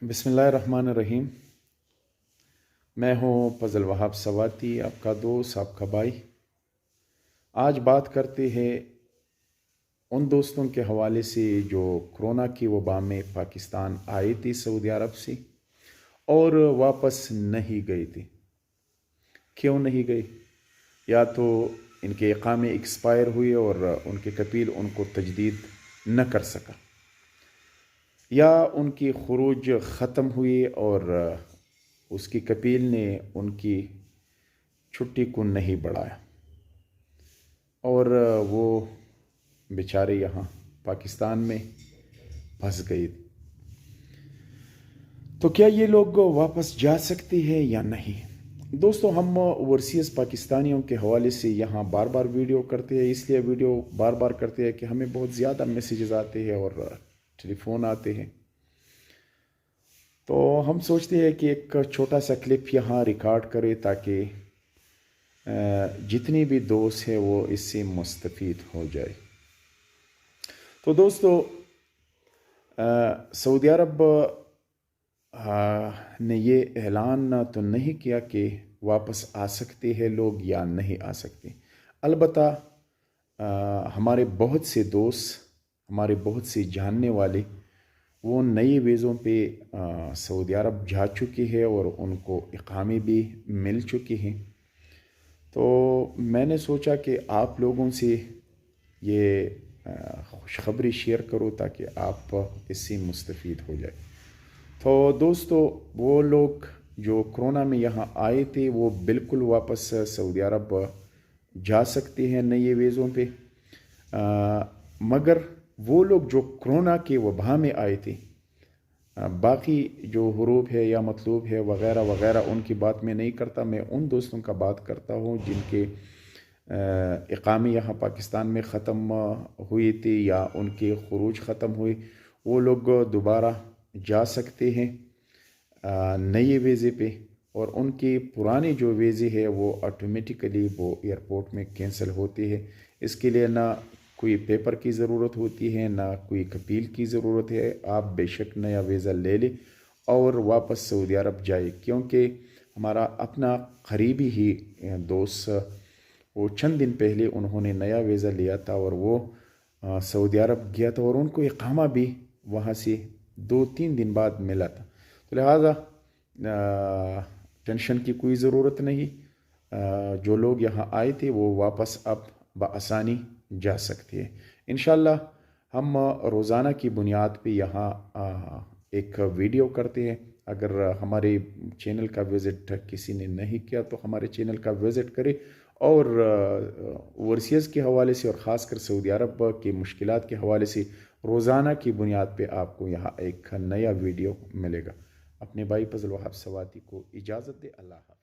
بسم اللہ الرحمن الرحیم۔ میں ہوں فضل وہاب سواتی، آپ کا دوست، آپ کا بھائی۔ آج بات کرتے ہیں ان دوستوں کے حوالے سے جو کرونا کی وبا میں پاکستان آئے تھے سعودی عرب سے اور واپس نہیں گئے تھے۔ کیوں نہیں گئے؟ یا تو ان کے اقامے ایکسپائر ہوئے اور ان کے کفیل ان کو تجدید نہ کر سکا، یا ان کی خروج ختم ہوئی اور اس کی کفیل نے ان کی چھٹی کو نہیں بڑھایا اور وہ بیچارے یہاں پاکستان میں پھنس گئے۔ تو کیا یہ لوگ واپس جا سکتے ہیں یا نہیں؟ دوستو، ہم اوورسیز پاکستانیوں کے حوالے سے یہاں بار بار ویڈیو کرتے ہیں، اس لیے ویڈیو بار بار کرتے ہیں کہ ہمیں بہت زیادہ میسیجز آتے ہیں اور ٹیلی فون آتے ہیں، تو ہم سوچتے ہیں کہ ایک چھوٹا سا کلپ یہاں ریکارڈ کرے تاکہ جتنی بھی دوست ہیں وہ اس سے مستفید ہو جائے۔ تو دوستو، سعودی عرب نے یہ اعلان تو نہیں کیا کہ واپس آ سکتے ہیں لوگ یا نہیں آ سکتے۔ البتہ ہمارے بہت سے دوست، ہمارے بہت سے جاننے والے وہ نئی ویزوں پہ سعودی عرب جا چکے ہیں اور ان کو اقامے بھی مل چکے ہیں۔ تو میں نے سوچا کہ آپ لوگوں سے یہ خوشخبری شیئر کرو تاکہ آپ اس سے مستفید ہو جائے۔ تو دوستو، وہ لوگ جو کرونا میں یہاں آئے تھے وہ بالکل واپس سعودی عرب جا سکتے ہیں نئے ویزوں پہ، مگر وہ لوگ جو کرونا کے وبا میں آئے تھے، باقی جو حروف ہے یا مطلوب ہے وغیرہ وغیرہ ان کی بات میں نہیں کرتا، میں ان دوستوں کا بات کرتا ہوں جن کے اقامے یہاں پاکستان میں ختم ہوئی تھی یا ان کے خروج ختم ہوئے۔ وہ لوگ دوبارہ جا سکتے ہیں نئے ویزے پہ، اور ان کے پرانے جو ویزے ہے وہ آٹومیٹیکلی وہ ایئرپورٹ میں کینسل ہوتے ہیں۔ اس کے لیے نہ کوئی پیپر کی ضرورت ہوتی ہے، نہ کوئی کفیل کی ضرورت ہے۔ آپ بے شک نیا ویزا لے لیں اور واپس سعودی عرب جائے، کیونکہ ہمارا اپنا قریبی ہی دوست وہ چند دن پہلے انہوں نے نیا ویزا لیا تھا اور وہ سعودی عرب گیا تھا اور ان کو اقامہ بھی وہاں سے 2-3 دن بعد ملا تھا۔ تو لہٰذا ٹینشن کی کوئی ضرورت نہیں، جو لوگ یہاں آئے تھے وہ واپس اب بآسانی جا سکتے ہیں۔ انشاءاللہ ہم روزانہ کی بنیاد پہ یہاں ایک ویڈیو کرتے ہیں۔ اگر ہمارے چینل کا وزٹ کسی نے نہیں کیا تو ہمارے چینل کا وزٹ کرے اور اوورسیز کے حوالے سے اور خاص کر سعودی عرب کی مشکلات کے حوالے سے روزانہ کی بنیاد پہ آپ کو یہاں ایک نیا ویڈیو ملے گا۔ اپنے بھائی فضل وہاب سواتی کو اجازت دے۔ اللہ حافظ۔